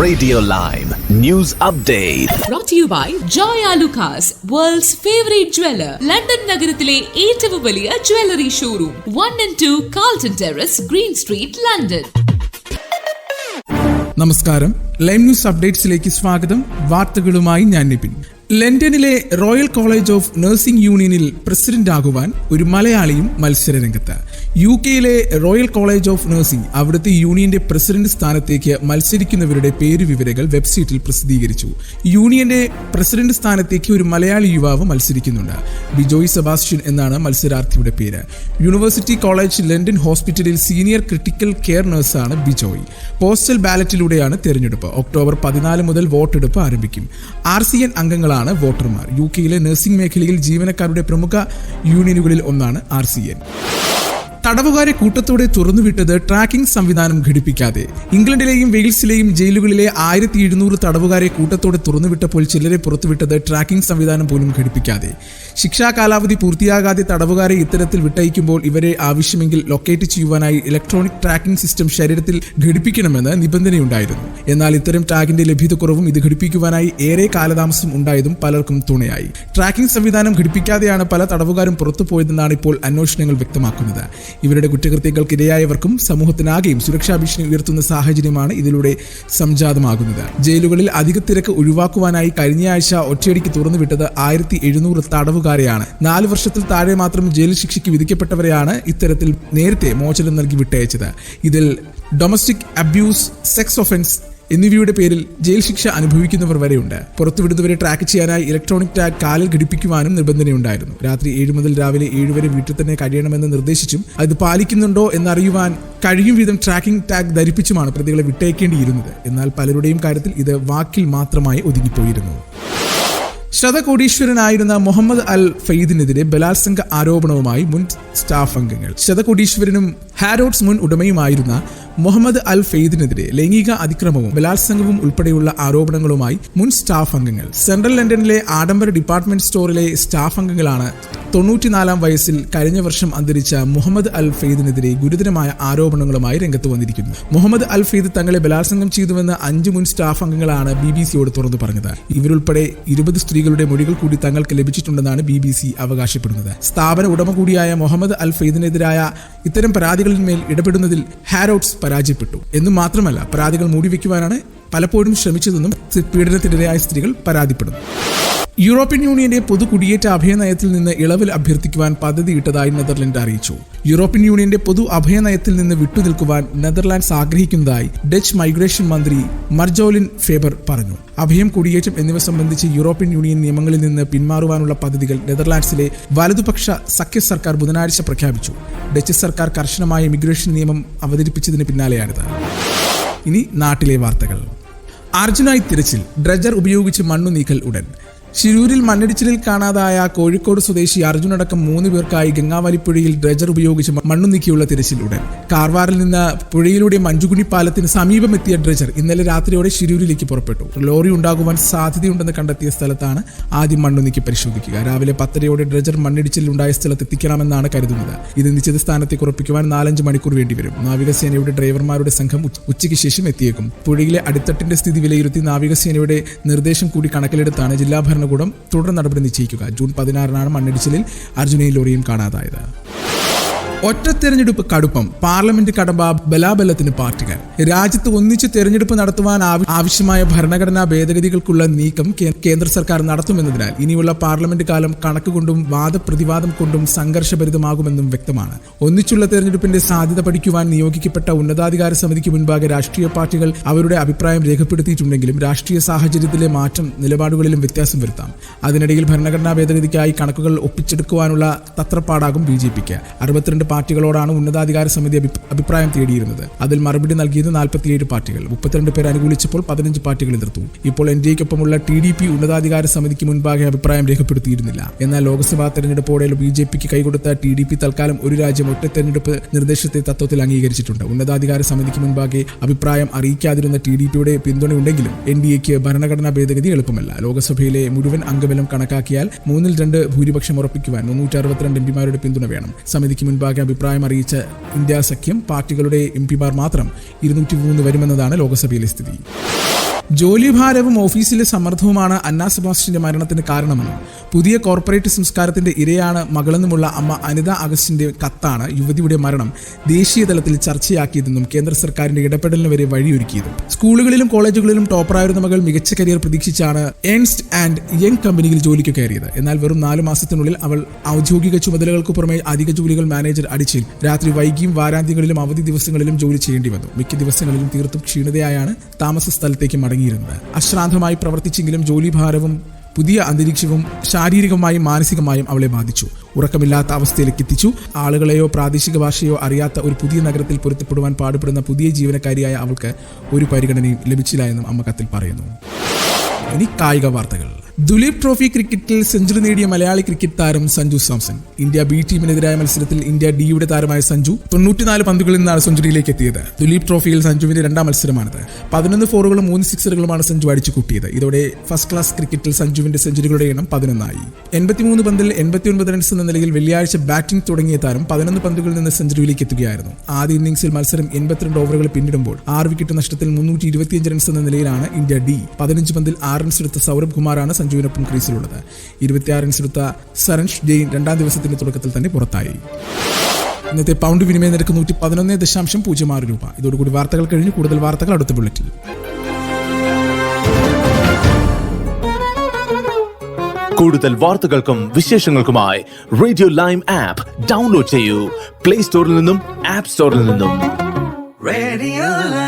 Radio Lime News Update. Brought to you by Joy Alucas, world's favorite jeweler. London നഗരത്തിലെ ഏറ്റവും വലിയ jewellery showroom 1 and 2 Carlton Terrace, Green Street, London. നമസ്കാരം, lime news അപ്ഡേറ്റ്സിലേക്ക് സ്വാഗതം. വാർത്തകളുമായി ഞാൻ നിപിൻ. ലണ്ടനിലെ റോയൽ കോളേജ് ഓഫ് നഴ്സിംഗ് യൂണിയനിൽ president ആകുവാൻ ഒരു മലയാളിയും മത്സരരംഗത്ത്. UK-യിലെ റോയൽ കോളേജ് ഓഫ് നഴ്സിംഗ് അവിടുത്തെ യൂണിയന്റെ പ്രസിഡന്റ് സ്ഥാനത്തേക്ക് മത്സരിക്കുന്നവരുടെ പേരുവിവരങ്ങൾ വെബ്സൈറ്റിൽ പ്രസിദ്ധീകരിച്ചു. യൂണിയന്റെ പ്രസിഡന്റ് സ്ഥാനത്തേക്ക് ഒരു മലയാളി യുവാവ് മത്സരിക്കുന്നുണ്ട്. ബിജോയ് സെബാസ്റ്റ്യൻ എന്നാണ് മത്സരാർത്ഥിയുടെ പേര്. യൂണിവേഴ്സിറ്റി കോളേജ് ലണ്ടൻ ഹോസ്പിറ്റലിൽ സീനിയർ ക്രിട്ടിക്കൽ കെയർ നഴ്സാണ് ബിജോയ്. പോസ്റ്റൽ ബാലറ്റിലൂടെയാണ് തെരഞ്ഞെടുപ്പ്. ഒക്ടോബർ 14 മുതൽ വോട്ടെടുപ്പ് ആരംഭിക്കും. RCN അംഗങ്ങളാണ് വോട്ടർമാർ. UK-യിലെ നഴ്സിംഗ് മേഖലയിൽ ജീവനക്കാരുടെ പ്രമുഖ യൂണിയനുകളിൽ ഒന്നാണ് RCN. തടവുകാരെ കൂട്ടത്തോടെ തുറന്നുവിട്ടത് ട്രാക്കിംഗ് സംവിധാനം ഘടിപ്പിക്കാതെ. ഇംഗ്ലണ്ടിലെയും വെയിൽസിലെയും ജയിലുകളിലെ 1700 തടവുകാരെ കൂട്ടത്തോടെ തുറന്നുവിട്ടപ്പോൾ ചിലരെ പുറത്തുവിട്ടത് ട്രാക്കിംഗ് സംവിധാനം പോലും ഘടിപ്പിക്കാതെ. ശിക്ഷാ കാലാവധി പൂർത്തിയാകാതെ തടവുകാരെ ഇത്തരത്തിൽ വിട്ടയക്കുമ്പോൾ ഇവരെ ആവശ്യമെങ്കിൽ ലൊക്കേറ്റ് ചെയ്യുവാനായി ഇലക്ട്രോണിക് ട്രാക്കിംഗ് സിസ്റ്റം ശരീരത്തിൽ ഘടിപ്പിക്കണമെന്ന് നിബന്ധനയുണ്ടായിരുന്നു. എന്നാൽ ഇത്തരം ടാഗിന്റെ ലഭ്യതക്കുറവും ഇത് ഘടിപ്പിക്കുവാനായി ഏറെ കാലതാമസം ഉണ്ടായതും പലർക്കും തുണയായി. ട്രാക്കിംഗ് സംവിധാനം ഘടിപ്പിക്കാതെയാണ് പല തടവുകാരും പുറത്തുപോയതെന്നാണ് ഇപ്പോൾ അന്വേഷണങ്ങൾ വ്യക്തമാക്കുന്നത്. ഇവരുടെ കുറ്റകൃത്യങ്ങൾക്കിരയായവർക്കും സമൂഹത്തിനാകെയും സുരക്ഷാ ഭീഷണി ഉയർത്തുന്ന സാഹചര്യമാണ് ഇതിലൂടെ സംജാതമാകുന്നത്. ജയിലുകളിൽ അധിക തിരക്ക് ഒഴിവാക്കുവാനായി കഴിഞ്ഞയാഴ്ച ഒറ്റയടിക്ക് തുറന്നുവിട്ടത് 1700 തടവുകാരെയാണ്. 4 വർഷത്തിൽ താഴെ മാത്രം ജയിൽ ശിക്ഷയ്ക്ക് വിധിക്കപ്പെട്ടവരെയാണ് ഇത്തരത്തിൽ നേരത്തെ മോചനം നൽകി വിട്ടയച്ചത്. ഇതിൽ ഡൊമസ്റ്റിക് അബ്യൂസ്, സെക്സ് ഒഫൻസ് എന്നിവയുടെ പേരിൽ ജയിൽ ശിക്ഷ അനുഭവിക്കുന്നവർ വരെയുണ്ട്. പുറത്തുവിടുന്നവരെ ട്രാക്ക് ചെയ്യാനായി ഇലക്ട്രോണിക് ടാഗ് കാലിൽ ഘടിപ്പിക്കുവാനും നിബന്ധനയുണ്ടായിരുന്നു. രാത്രി 7 മുതൽ രാവിലെ 7 വരെ വീട്ടിൽ തന്നെ കഴിയണമെന്ന് നിർദ്ദേശിച്ചും അത് പാലിക്കുന്നുണ്ടോ എന്നറിയുവാൻ കഴിയും വിധം ട്രാക്കിംഗ് ടാഗ് ധരിപ്പിച്ചുമാണ് പ്രതികളെ വിട്ടയക്കേണ്ടിയിരുന്നത്. എന്നാൽ പലരുടെയും കാര്യത്തിൽ ഇത് വാക്കിൽ മാത്രമായി ഒതുങ്ങിപ്പോയിരുന്നു. ശതകോടീശ്വരനായിരുന്ന മുഹമ്മദ് അൽ ഫെയ്ദിനെതിരെ ബലാത്സംഗ ആരോപണവുമായി മുൻ സ്റ്റാഫ് അംഗങ്ങൾ. ശതകോടീശ്വരനും ഹാരോഡ്സ് മുൻ ഉടമയുമായിരുന്ന മുഹമ്മദ് അൽ ഫെയ്ദിനെതിരെ ലൈംഗിക അതിക്രമവും ബലാത്സംഗവും ഉൾപ്പെടെയുള്ള ആരോപണങ്ങളുമായി മുൻ സ്റ്റാഫ് അംഗങ്ങൾ. സെൻട്രൽ ലണ്ടനിലെ ആഡംബര ഡിപ്പാർട്ട്മെന്റ് സ്റ്റോറിലെ സ്റ്റാഫ് അംഗങ്ങളാണ് 94-ാം വയസ്സിൽ കഴിഞ്ഞ വർഷം അന്തരിച്ച മുഹമ്മദ് അൽ ഫെയ്ദിനെതിരെ ഗുരുതരമായ ആരോപണങ്ങളുമായി രംഗത്ത് വന്നിരിക്കുന്നത്. മുഹമ്മദ് അൽ ഫെയ്ദ് തങ്ങളെ ബലാത്സംഗം ചെയ്തുവെന്ന് 5 മുൻ സ്റ്റാഫ് അംഗങ്ങളാണ് BBC-യോട് തുറന്നു പറഞ്ഞത്. ഇവരുൾപ്പെടെ 20 സ്ത്രീകളുടെ മൊഴികൾ കൂടി തങ്ങൾക്ക് ലഭിച്ചിട്ടുണ്ടെന്നാണ് BBC അവകാശപ്പെടുന്നത്. സ്ഥാപന ഉടമ കൂടിയായ മുഹമ്മദ് അൽ ഫെയ്ദിനെതിരായ ഇത്തരം പരാതികളിന്മേൽ ഇടപെടുന്നതിൽ ഹാരോഡ്സ് പരാജയപ്പെട്ടു എന്നും മാത്രമല്ല, പരാതികൾ മൂടിവെക്കുവാനാണ് പലപ്പോഴും ശ്രമിച്ചതെന്നും പീഡനത്തിനിരയായ സ്ത്രീകൾ പരാതിപ്പെടുന്നു. യൂറോപ്യൻ യൂണിയന്റെ പൊതു കുടിയേറ്റ അഭയനയത്തിൽ നിന്ന് ഇളവ് അഭ്യർത്ഥിക്കുവാൻ പദ്ധതിയിട്ടതായി നെതർലൻഡ് അറിയിച്ചു. യൂറോപ്യൻ യൂണിയന്റെ പൊതു അഭയനയത്തിൽ നിന്ന് വിട്ടുനിൽക്കുവാൻ നെതർലാൻഡ്സ് ആഗ്രഹിക്കുന്നതായി ഡച്ച് മൈഗ്രേഷൻ മന്ത്രി മർജോലിൻ ഫേബർ പറഞ്ഞു. അഭയം, കുടിയേറ്റം എന്നിവ സംബന്ധിച്ച് യൂറോപ്യൻ യൂണിയൻ നിയമങ്ങളിൽ നിന്ന് പിന്മാറുവാനുള്ള പദ്ധതികൾ നെതർലാൻഡ്സിലെ വലതുപക്ഷ സഖ്യ സർക്കാർ ബുധനാഴ്ച പ്രഖ്യാപിച്ചു. ഡച്ച് സർക്കാർ കർശനമായ ഇമിഗ്രേഷൻ നിയമം അവതരിപ്പിച്ചതിന് പിന്നാലെയാണിത്. ഇനി നാട്ടിലെ വാർത്തകൾ. അർജുനായി തിരച്ചിൽ. ഡ്രജർ ഉപയോഗിച്ച് മണ്ണു നീക്കൽ ഉടൻ. ശിരൂരിൽ മണ്ണിടിച്ചിലിൽ കാണാതായ കോഴിക്കോട് സ്വദേശി അർജുനടക്കം 3 പേർക്കായി ഗംഗാവലിപ്പുഴയിൽ ഡ്രജർ ഉപയോഗിച്ച് മണ്ണു നീക്കിയുള്ള തിരച്ചിൽ ഉടൻ. കാർവാറിൽ നിന്ന് പുഴയിലൂടെ മഞ്ചുകുണി പാലത്തിന് സമീപമെത്തിയ ഡ്രജർ ഇന്നലെ രാത്രിയോടെ ശിരൂരിലേക്ക് പുറപ്പെട്ടു. ലോറി ഉണ്ടാകുവാൻ സാധ്യതയുണ്ടെന്ന് കണ്ടെത്തിയ സ്ഥലത്താണ് ആദ്യം മണ്ണു നീക്കി പരിശോധിക്കുക. രാവിലെ 10:30-ഓടെ ഡ്രജർ മണ്ണിടിച്ചിൽ ഉണ്ടായ സ്ഥലത്ത് എത്തിക്കണമെന്നാണ് കരുതുന്നത്. ഇത് നിശ്ചിത സ്ഥാനത്തേക്ക് ഉറപ്പിക്കുവാൻ 4-5 മണിക്കൂർ വേണ്ടിവരും. നാവികസേനയുടെ ഡ്രൈവർമാരുടെ സംഘം ഉച്ചയ്ക്ക് ശേഷം എത്തിയേക്കും. പുഴയിലെ അടിത്തട്ടിന്റെ സ്ഥിതി വിലയിരുത്തി നാവികസേനയുടെ നിർദ്ദേശം കൂടി കണക്കിലെടുത്താണ് ജില്ലാ ഭരണകൂടം തുടർ നടപടി നിശ്ചയിക്കുക. ജൂൺ 16-നാണ് മണ്ണിടിച്ചിലിൽ അർജുനയും ലോറിയും കാണാതായത്. ഒറ്റ തെരഞ്ഞെടുപ്പ് കടുപ്പം. പാർലമെന്റ് കടമ്പ ബലാബലത്തിന് പാർട്ടികൾ. രാജ്യത്ത് ഒന്നിച്ച് തെരഞ്ഞെടുപ്പ് നടത്തുവാൻ ആവശ്യമായ ഭരണഘടനാ ഭേദഗതികൾക്കുള്ള നീക്കം കേന്ദ്ര സർക്കാർ നടത്തുമെന്നതിനാൽ ഇനിയുള്ള പാർലമെന്റ് കാലം കണക്കുകൊണ്ടും വാദപ്രതിവാദം കൊണ്ടും സംഘർഷഭരിതമാകുമെന്നും വ്യക്തമാണ്. ഒന്നിച്ചുള്ള തെരഞ്ഞെടുപ്പിന്റെ സാധ്യത പഠിക്കുവാൻ നിയോഗിക്കപ്പെട്ട ഉന്നതാധികാര സമിതിക്ക് മുൻപാകെ രാഷ്ട്രീയ പാർട്ടികൾ അവരുടെ അഭിപ്രായം രേഖപ്പെടുത്തിയിട്ടുണ്ടെങ്കിലും രാഷ്ട്രീയ സാഹചര്യത്തിലെ മാറ്റം നിലപാടുകളിലും വ്യത്യാസം വരുത്താം. അതിനിടയിൽ ഭരണഘടനാ ഭേദഗതിക്കായി കണക്കുകൾ ഒപ്പിച്ചെടുക്കുവാനുള്ള തത്രപ്പാടാകും BJPക്ക്. 62 പാർട്ടികളോടാണ് ഉന്നതാധികാര സമിതി അഭിപ്രായം തേടിയിരുന്നത്. അതിൽ മറുപടി നൽകിയത് 47 പാർട്ടികൾ. 32 പേർ അനുകൂലിച്ചപ്പോൾ 15 പാർട്ടികൾ എതിർത്തു. ഇപ്പോൾ NDAക്കൊപ്പമുള്ള TDP ഉന്നതാധികാര സമിതിക്ക് മുൻപാകെ അഭിപ്രായം രേഖപ്പെടുത്തിയിരുന്നില്ല. എന്നാൽ ലോക്സഭാ തെരഞ്ഞെടുപ്പോടെ BJPക്ക് കൈകൊടുത്ത TDP തൽക്കാലം ഒരു രാജ്യം ഒറ്റ തെരഞ്ഞെടുപ്പ് നിർദ്ദേശത്തെ തത്വത്തിൽ അംഗീകരിച്ചിട്ടുണ്ട്. ഉന്നതാധികാര സമിതിക്ക് മുൻപാകെ അഭിപ്രായം അറിയിക്കാതിരുന്ന TDPയുടെ പിന്തുണയുണ്ടെങ്കിലും NDAക്ക് ഭരണഘടനാ ഭേദഗതി എളുപ്പമല്ല. ലോക്സഭയിലെ മുഴുവൻ അംഗബലം കണക്കാക്കിയാൽ 3/2 ഭൂരിപക്ഷം ഉറപ്പിക്കുവാൻ 362 MPമാരുടെ പിന്തുണ വേണം. സമിതിക്ക് മുൻപാകെ അഭിപ്രായം അറിയിച്ച ഇന്ത്യ സഖ്യം പാർട്ടികളുടെ MP മാത്രം 203 വരുമെന്നതാണ് ലോക്സഭയിലെ സ്ഥിതി. ജോലിഭാരവും ഓഫീസിലെ സമ്മർദ്ദവുമാണ് അന്ന സെബാസ്റ്റ്യന്റെ മരണത്തിന് കാരണമെന്നും പുതിയ കോർപ്പറേറ്റ് സംസ്കാരത്തിന്റെ ഇരയാണ് മകളെന്നുമുള്ള അമ്മ അനിത അഗസ്റ്റിന്റെ കത്താണ് യുവതിയുടെ മരണം ദേശീയ തലത്തിൽ ചർച്ചയാക്കിയതെന്നും കേന്ദ്ര സർക്കാരിന്റെ ഇടപെടലിന് വരെ വഴിയൊരുക്കിയതും. സ്കൂളുകളിലും കോളേജുകളിലും ടോപ്പറായിരുന്ന മകൾ മികച്ച കരിയർ പ്രതീക്ഷിച്ചാണ് ഏൺസ്റ്റ് ആൻഡ് യങ് കമ്പനിയിൽ ജോലിക്ക് കയറിയത്. എന്നാൽ വെറും 4 മാസത്തിനുള്ളിൽ അവൾ ഔദ്യോഗിക ചുമതലകൾക്ക് പുറമെ അധിക ജോലികൾ മാനേജർ അടിച്ചിൽ രാത്രി വൈകിയും വാരാന്ത്യങ്ങളിലും അവധി ദിവസങ്ങളിലും ജോലി ചെയ്യേണ്ടി വന്നു. മിക്ക ദിവസങ്ങളിലും തീർത്തും ക്ഷീണിതയായാണ് താമസ സ്ഥലത്തേക്ക് മടങ്ങിയിരുന്നത്. അശ്രാന്തമായി പ്രവർത്തിച്ചെങ്കിലും ജോലിഭാരവും പുതിയ അന്തരീക്ഷവും ശാരീരികമായും മാനസികമായും അവളെ ബാധിച്ചു. ഉറക്കമില്ലാത്ത അവസ്ഥയിലേക്ക് എത്തിച്ചു. ആളുകളെയോ പ്രാദേശിക ഭാഷയോ അറിയാത്ത ഒരു പുതിയ നഗരത്തിൽ പൊരുത്തപ്പെടുവാൻ പാടുപെടുന്ന പുതിയ ജീവനക്കാരിയായ അവൾക്ക് ഒരു പരിഗണനയും ലഭിച്ചില്ല എന്നും അമ്മ കത്തിൽ പറയുന്നു. ഇനി കായിക വാർത്തകൾ. ദുലീപ് ട്രോഫി ക്രിക്കറ്റിൽ സെഞ്ചുറി നേടിയ മലയാളി ക്രിക്കറ്റ് താരം സഞ്ജു സാംസൺ. ഇന്ത്യ ബി ടീമിനെതിരായ മത്സരത്തിൽ ഇന്ത്യ ഡിയുടെ താരമായ സഞ്ജു 94 പന്തുകളിൽ നിന്നാണ് സെഞ്ചുറിയിലേക്ക് എത്തിയത്. ദുലീപ് ട്രോഫിയിൽ സഞ്ജുവിന്റെ 2ാം മത്സരമാണിത്. 11 ഫോറുകളും 3 സിക്സറുകളുമാണ് സഞ്ജു അടിച്ചു കൂട്ടിയത്. ഇതോടെ ഫസ്റ്റ് ക്ലാസ് ക്രിക്കറ്റിൽ സഞ്ജുവിന്റെ സെഞ്ചുറികളുടെ എണ്ണം 11ആയി. 83 പന്തിൽ 89 റൺസ് എന്ന നിലയിൽ വെള്ളിയാഴ്ച ബാറ്റിംഗ് തുടങ്ങിയ താരം 11 പന്തുകളിൽ നിന്ന് സെഞ്ചുറിയിലേക്ക് എത്തുകയായിരുന്നു. ആദ്യ ഇന്നിംഗ്സിൽ മത്സരം 82 ഓവറുകൾ പിന്നിടുമ്പോൾ 6 വിക്കറ്റ് നഷ്ടത്തിൽ 325 റൺസ് എന്ന നിലയിലാണ് ഇന്ത്യ ഡി. 15 പന്തിൽ 6 റൺസ് എടുത്ത സൗരഭ് കുമാറാണ് സഞ്ജുവിനൊപ്പം ക്രീസിലുള്ളത്. 26 റൺസ് എടുത്ത സരൺഷ് ജെയിൻ 2ാം ദിവസത്തിന്റെ തുടക്കത്തിൽ തന്നെ പുറത്തായി. ഇന്നത്തെ പൗണ്ട് വിനിമയ നിരക്ക് 111.06 രൂപ. ഇതോടുകൂടി വാർത്തകൾ കഴിഞ്ഞു. കൂടുതൽ വാർത്തകൾ അടുത്ത ബുള്ളറ്റിൽ. കൂടുതൽ വാർത്തകൾക്കും വിശേഷങ്ങൾക്കുമായി റേഡിയോ ലൈം ആപ്പ് ഡൗൺലോഡ് ചെയ്യൂ. പ്ലേ സ്റ്റോറിൽ നിന്നും ആപ്പ് സ്റ്റോറിൽ നിന്നും. Radio Lime.